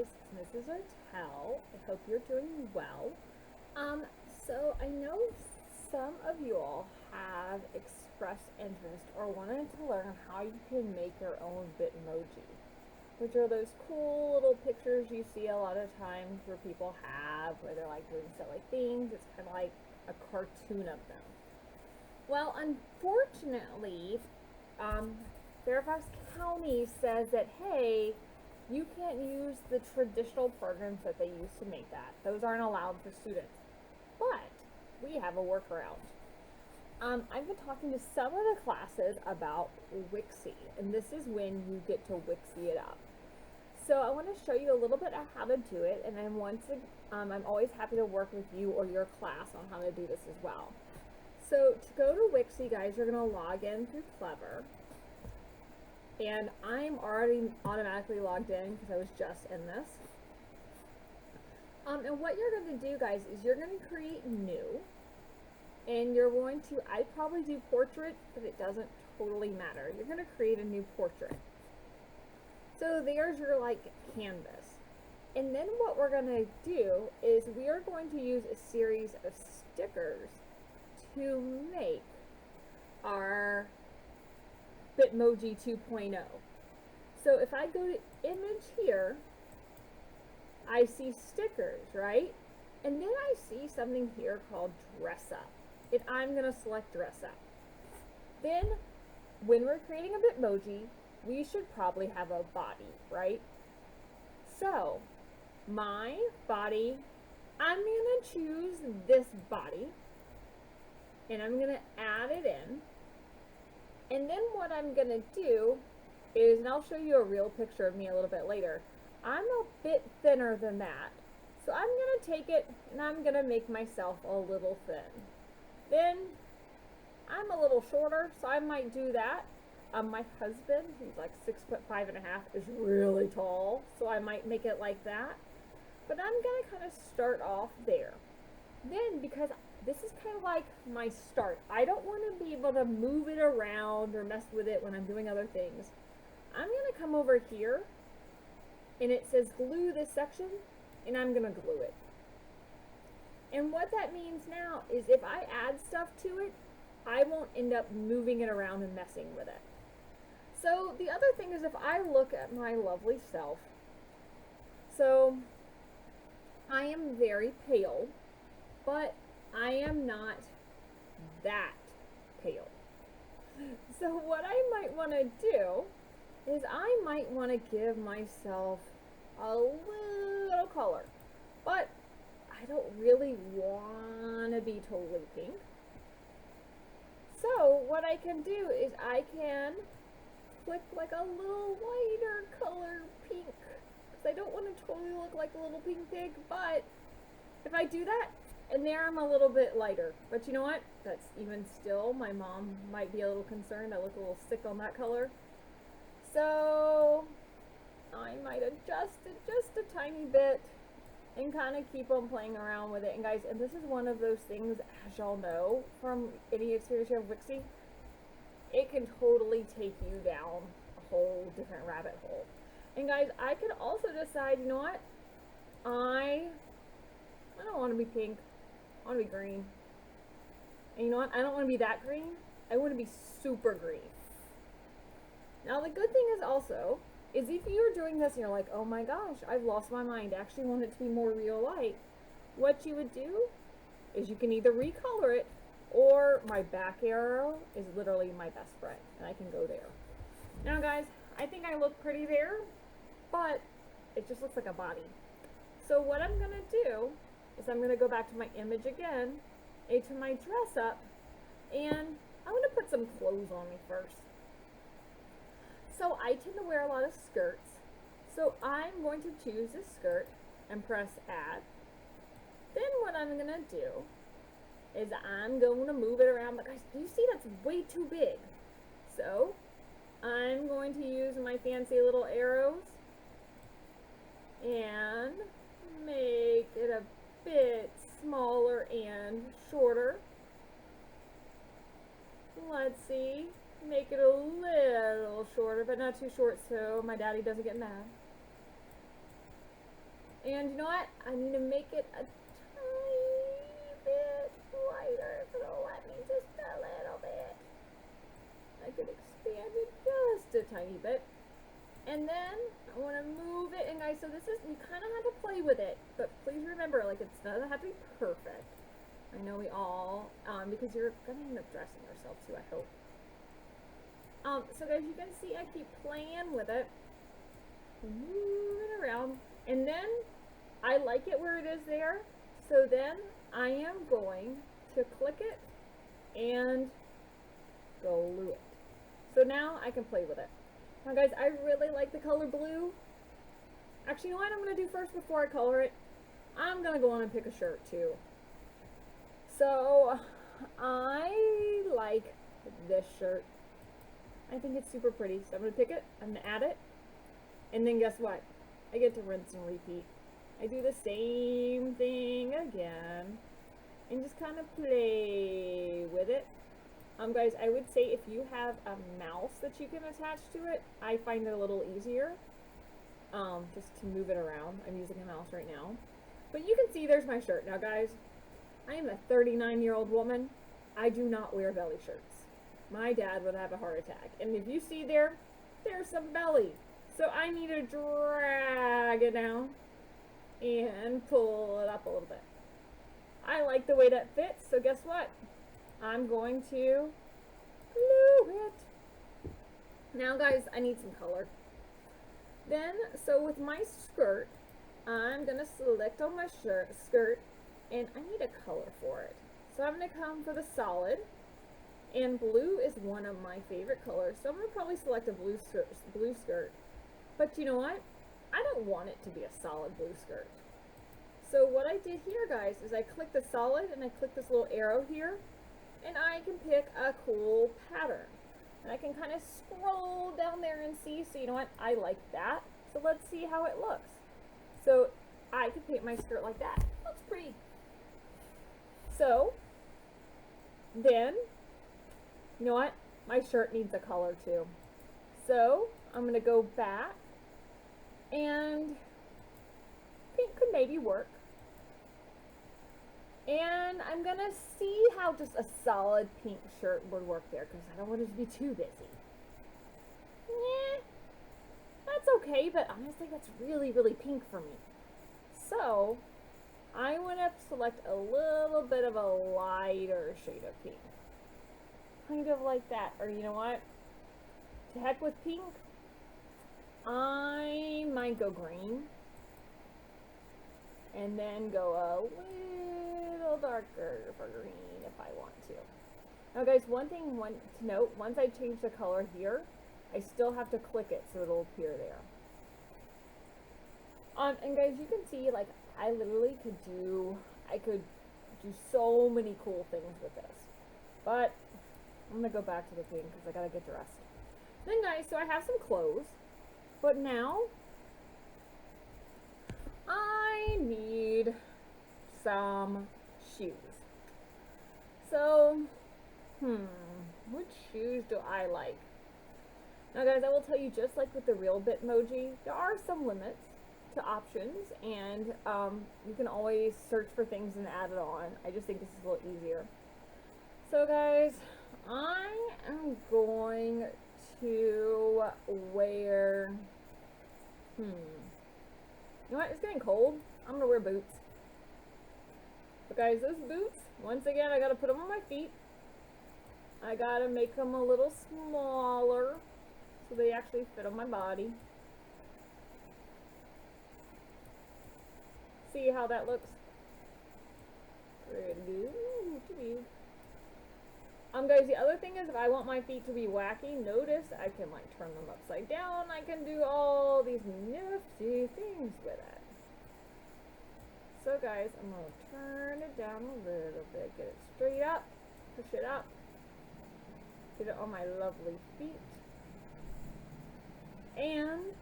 guys, this is Artel. I hope you're doing well. So I know some of you all have expressed interest or wanted to learn how you can make your own Bitmoji, which are those cool little pictures you see a lot of times where people have, where they're like doing silly things. It's kind of like a cartoon of them. Well, unfortunately, Fairfax County says that, hey, you can't use the traditional programs that they use to make that. Those aren't allowed for students. But we have a workaround. I've been talking to some of the classes about Wixie, and this is when you get to Wixie it up. So I want to show you a little bit of how to do it, and then I'm always happy to work with you or your class on how to do this as well. So to go to Wixie, guys, you're going to log in through Clever. And I'm already automatically logged in because I was just in this. And what you're going to do, guys, is you're going to create new. And you're going to, I probably do portrait, but it doesn't totally matter. You're going to create a new portrait. So there's your, like, canvas. And then what we're going to do is we are going to use a series of stickers to make our Bitmoji 2.0. So if I go to image here, I see stickers, right? And then I see something here called dress up. And I'm going to select dress up. Then when we're creating a Bitmoji, we should probably have a body, right? So my body, I'm going to choose this body and I'm going to add it in. And then what I'm going to do is, and I'll show you a real picture of me a little bit later, I'm a bit thinner than that. So I'm going to take it and I'm going to make myself a little thin. Then I'm a little shorter, so I might do that. My husband, who's like 6'5.5", is really tall, so I might make it like that. But I'm going to kind of start off there. Then, because this is kind of like my start, I don't want to be able to move it around or mess with it when I'm doing other things. I'm going to come over here and it says glue this section, and I'm going to glue it. And what that means now is if I add stuff to it, I won't end up moving it around and messing with it. So the other thing is, if I look at my lovely self, so I am very pale, but I am not that pale. So what I might want to do is I might want to give myself a little color, but I don't really want to be totally pink. So what I can do is I can click like a little lighter color pink, because I don't want to totally look like a little pink pig, but if I do that, and there I'm a little bit lighter. But you know what? That's even still, my mom might be a little concerned. I look a little sick on that color. So I might adjust it just a tiny bit and kind of keep on playing around with it. And guys, and this is one of those things, as y'all know from any experience you have with Wixie, it can totally take you down a whole different rabbit hole. And guys, I could also decide, you know what? I don't want to be pink. I want to be green. And you know what? I don't want to be that green. I want to be super green. Now the good thing is also, is if you're doing this and you're like, oh my gosh, I've lost my mind, I actually want it to be more real light, what you would do is you can either recolor it, or my back arrow is literally my best friend, and I can go there. Now guys, I think I look pretty there, but it just looks like a body. So what I'm going to do is I'm going to go back to my image again, to my dress up, and I'm going to put some clothes on me first. So I tend to wear a lot of skirts, so I'm going to choose this skirt and press add. Then what I'm going to do is I'm going to move it around, but guys, you see that's way too big. So I'm going to use my fancy little arrows and make it a bit smaller and shorter. Let's see, make it a little shorter, but not too short so my daddy doesn't get mad. And you know what? I need to make it a tiny bit lighter. If it'll let me just a little bit. I could expand it just a tiny bit. And then I want to move it. And guys, so this is, you kind of have to play with it. But please remember, like, it's doesn't have to be perfect. I know we all, because you're going to end up dressing yourself too, I hope. So guys, you can see I keep playing with it. Move it around. And then I like it where it is there. So then I am going to click it and glue it. So now I can play with it. Now guys, I really like the color blue. Actually, you know what I'm going to do first before I color it? I'm going to go on and pick a shirt too. So I like this shirt. I think it's super pretty. So I'm going to pick it, I'm going to add it, and then guess what? I get to rinse and repeat. I do the same thing again and just kind of play with it. Guys, I would say if you have a mouse that you can attach to it, I find it a little easier just to move it around. I'm using a mouse right now. But you can see there's my shirt. Now guys, I am a 39-year-old woman. I do not wear belly shirts. My dad would have a heart attack. And if you see there's some belly. So I need to drag it down and pull it up a little bit. I like the way that fits, so guess what? I'm going to glue it. Now guys, I need some color. Then, so with my skirt, I'm going to select on my skirt, and I need a color for it. So I'm going to come for the solid, and blue is one of my favorite colors, so I'm going to probably select a blue skirt. But you know what? I don't want it to be a solid blue skirt. So what I did here, guys, is I click the solid, and I click this little arrow here, and I can pick a cool pattern. And I can kind of scroll down there and see, so you know what? I like that. So let's see how it looks. So I can paint my skirt like that. Looks pretty. So then, you know what? My shirt needs a color too. So I'm going to go back, and pink could maybe work. And I'm going to see how just a solid pink shirt would work there, because I don't want it to be too busy. Yeah, that's okay, but honestly, that's really, really pink for me. So I want to select a little bit of a lighter shade of pink. Kind of like that. Or you know what? To heck with pink. I might go green. And then go a little darker for green if I want to. Now guys, one thing to note, once I change the color here, I still have to click it so it'll appear there. And guys, you can see, like, I literally could do so many cool things with this. But I'm gonna go back to the pink because I gotta get dressed. Then guys, so I have some clothes, but now I need some shoes. So, which shoes do I like? Now guys, I will tell you, just like with the real Bitmoji, there are some limits to options, and you can always search for things and add it on. I just think this is a little easier. So guys, I am going to wear, you know what, it's getting cold. I'm gonna wear boots. But guys, those boots, once again, I gotta put them on my feet. I gotta make them a little smaller so they actually fit on my body. See how that looks? Guys, the other thing is, if I want my feet to be wacky, notice I can like turn them upside down. I can do all these nifty things with it. So guys, I'm going to turn it down a little bit, get it straight up, push it up, get it on my lovely feet. And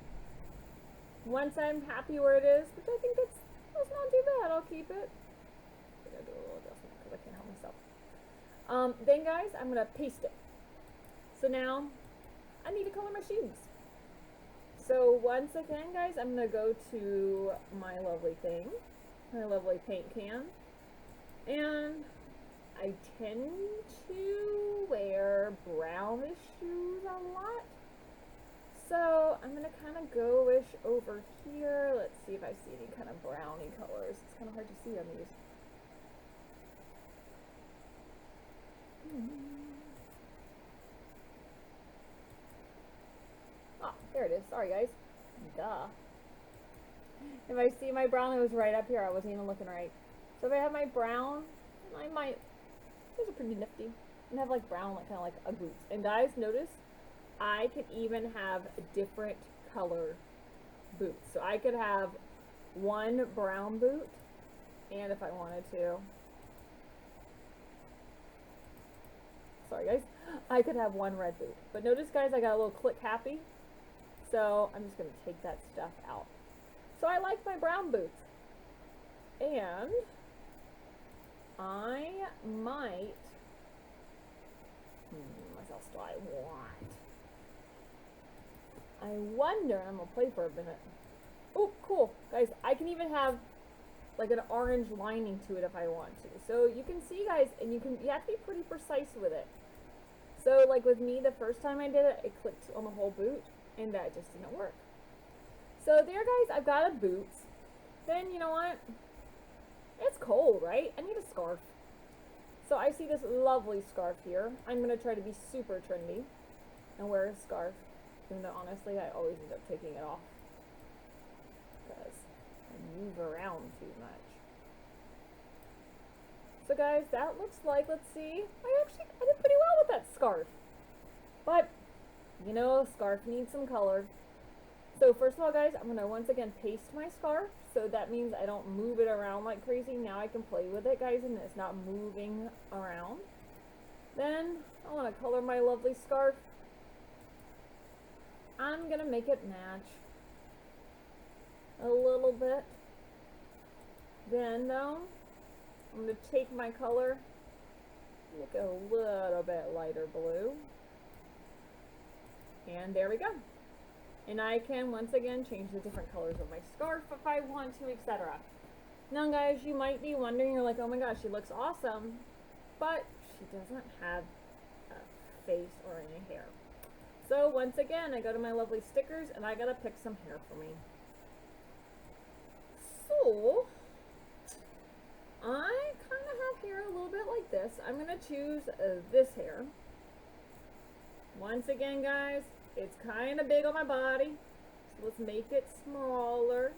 once I'm happy where it is, which I think that's not too bad, I'll keep it. I'm going to do a little adjustment because I can't help myself. Then guys, I'm going to paste it. So now I need to color my shoes. So once again, guys, I'm gonna go to my lovely thing, my lovely paint can, and I tend to wear brownish shoes a lot. So I'm gonna kind of go-ish over here. Let's see if I see any kind of brownie colors. It's kind of hard to see on these. Ah, there it is. Sorry, guys. Duh. If I see my brown, it was right up here. I wasn't even looking right. So if I have my brown, I might. Those are pretty nifty. And have like brown, like kind of like Ugg boots. And guys, notice I could even have different color boots. So I could have one brown boot, and if I wanted to, sorry guys, I could have one red boot. But notice, guys, I got a little click happy. So I'm just gonna take that stuff out. So I like my brown boots. And I might, what else do I want? I wonder, I'm gonna play for a minute. Oh, cool. Guys, I can even have like an orange lining to it if I want to. So you can see, guys, and you have to be pretty precise with it. So like with me, the first time I did it, it clicked on the whole boot, and that just didn't work. So there, guys, I've got a boot. Then, you know what? It's cold, right? I need a scarf. So I see this lovely scarf here. I'm going to try to be super trendy and wear a scarf. Even though, honestly, I always end up taking it off. Because I move around too much. So, guys, that looks like, let's see. I did pretty well with that scarf. But, you know, scarf needs some color. So first of all, guys, I'm going to once again paste my scarf. So that means I don't move it around like crazy. Now I can play with it, guys, and it's not moving around. Then I want to color my lovely scarf. I'm going to make it match a little bit. Then, though, I'm going to take my color, make it a little bit lighter blue. And there we go. And I can, once again, change the different colors of my scarf if I want to, etc. Now, guys, you might be wondering, you're like, oh my gosh, she looks awesome. But she doesn't have a face or any hair. So, once again, I go to my lovely stickers, and I gotta pick some hair for me. So, I kind of have hair a little bit like this. I'm gonna choose this hair. Once again, guys, it's kind of big on my body, so let's make it smaller.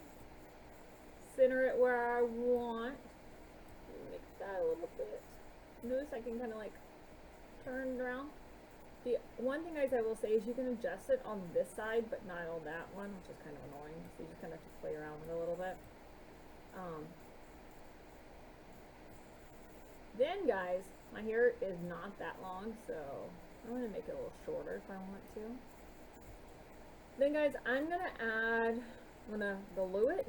Center it where I want. Make that a little bit. Notice I can kind of like turn around. The one thing, guys, I will say is you can adjust it on this side, but not on that one, which is kind of annoying. So you just kind of have to play around with it a little bit. Then, guys, my hair is not that long, so I'm going to make it a little shorter if I want to. Then, guys, I'm going to glue it,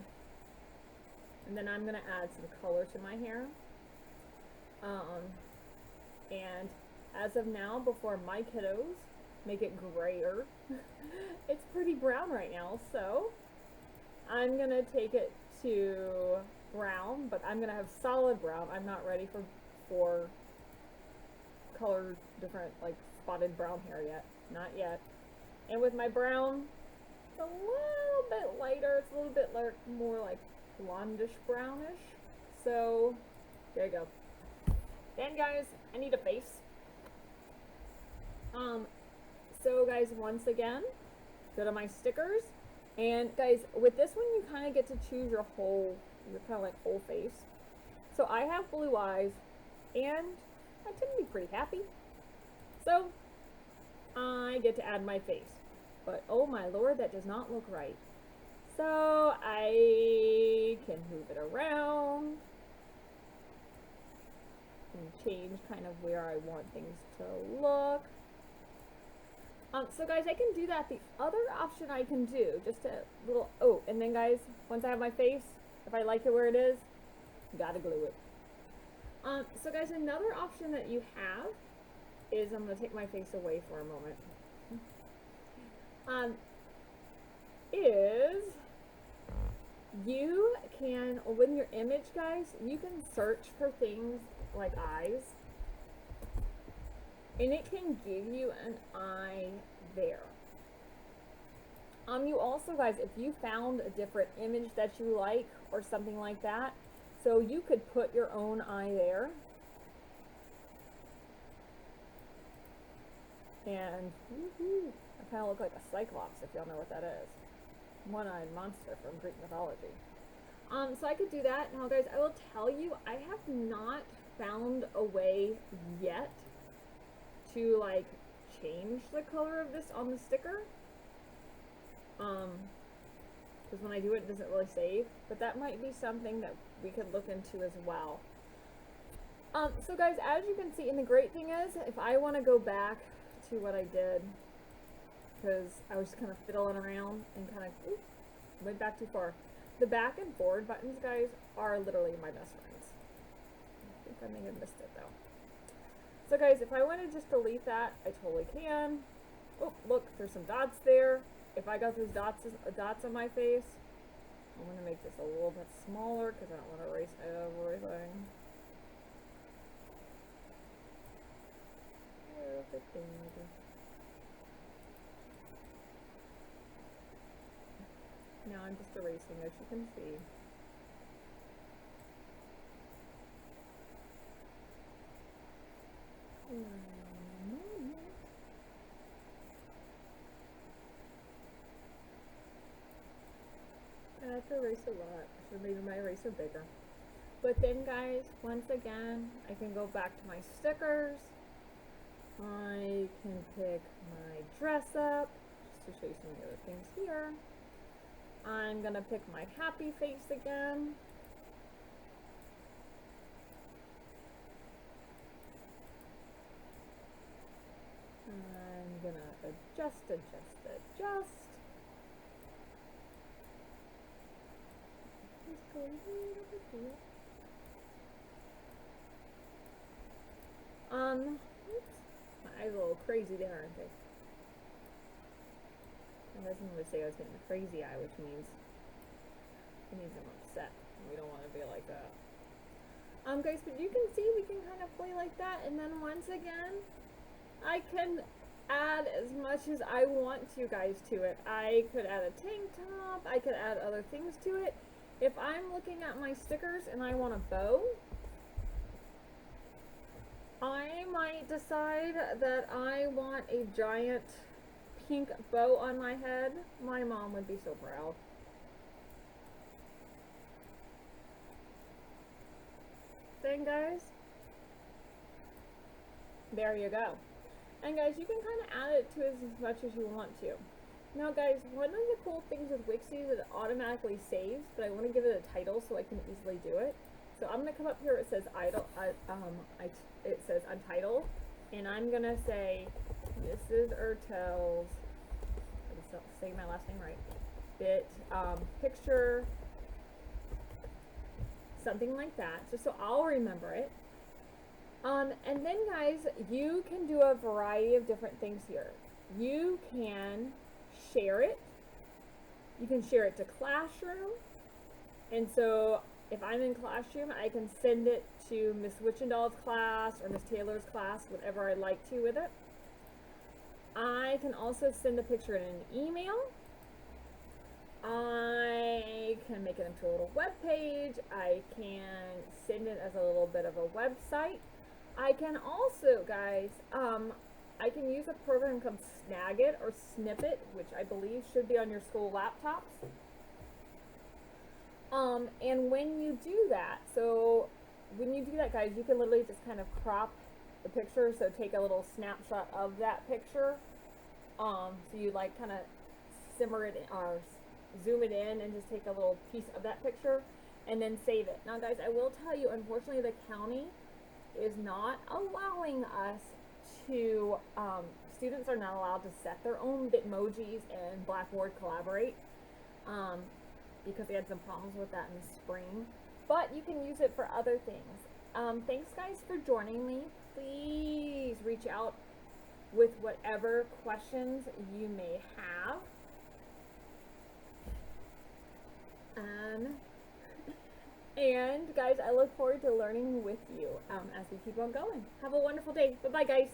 and then I'm going to add some color to my hair. And as of now, before my kiddos make it grayer, it's pretty brown right now, so I'm going to take it to brown, but I'm going to have solid brown. I'm not ready for color different, like spotted brown hair yet. Not yet. And with my brown, it's a little bit lighter. It's a little bit more like blondish brownish. So there you go. Then, guys, I need a face. So guys, once again, go to my stickers, and guys, with this one you kind of get to choose your kind of like whole face. So I have blue eyes, and I tend to be pretty happy. So I get to add my face. But oh my lord, that does not look right. So I can move it around and change kind of where I want things to look. So guys, I can do that. The other option I can do, just a little, oh, and then guys, once I have my face, if I like it where it is, gotta glue it. So guys, another option that you have is, I'm gonna take my face away for a moment. is you can, with your image, guys, you can search for things like eyes, and it can give you an eye there. You also, guys, if you found a different image that you like or something like that, so you could put your own eye there. And I kind of look like a cyclops, if y'all know what that is. One-eyed monster from Greek mythology. So I could do that. Now, guys, I will tell you, I have not found a way yet to, like, change the color of this on the sticker. Because when I do it, it doesn't really save. But that might be something that we could look into as well. So, guys, as you can see, and the great thing is, if I want to go back to what I did, because I was kind of fiddling around and kind of went back too far. The back and forward buttons, guys, are literally my best friends. I think I may have missed it, though. So, guys, if I want to just delete that, I totally can. Oh, look, there's some dots there. If I got those dots on my face, I'm going to make this a little bit smaller because I don't want to erase everything. Now I'm just erasing, as you can see. I have to erase a lot. I should maybe my eraser bigger. But then, guys, once again, I can go back to my stickers. I can pick my dress up, just to show you some of the other things here. I'm gonna pick my happy face again. I'm gonna adjust. Just go a little bit here. Oops. My eyes are a little crazy there, aren't they? I was going to say I was getting a crazy eye, which means it means I'm upset. We don't want to be like that. Guys, but you can see we can kind of play like that, and then once again, I can add as much as I want to, guys, to it. I could add a tank top. I could add other things to it. If I'm looking at my stickers and I want a bow, I might decide that I want a giant pink bow on my head. My mom would be so proud. Then, guys, there you go. And guys, you can kind of add it to as much as you want to. Now, guys, one of the cool things with Wixie is it automatically saves, but I want to give it a title so I can easily do it. So I'm gonna come up here. It says it says Untitled, and I'm gonna say Mrs. Ertel's. I'm saying my last name right. Picture, something like that, just so I'll remember it. And then, guys, you can do a variety of different things here. You can share it. You can share it to Classroom, and so if I'm in Classroom, I can send it to Miss Witchendall's class or Miss Taylor's class, whatever I'd like to with it. I can also send a picture in an email. I can make it into a little web page. I can send it as a little bit of a website. I can also, guys, I can use a program called Snagit or Snippet, which I believe should be on your school laptops. And when you do that, guys, you can literally just kind of crop the picture. So take a little snapshot of that picture. So you like kind of simmer it or zoom it in and just take a little piece of that picture and then save it. Now, guys, I will tell you, unfortunately, the county is not allowing us to, students are not allowed to set their own Bitmojis and Blackboard Collaborate, because they had some problems with that in the spring. But you can use it for other things. Thanks, guys, for joining me. Please reach out with whatever questions you may have. And guys, I look forward to learning with you as we keep on going. Have a wonderful day. Bye-bye, guys.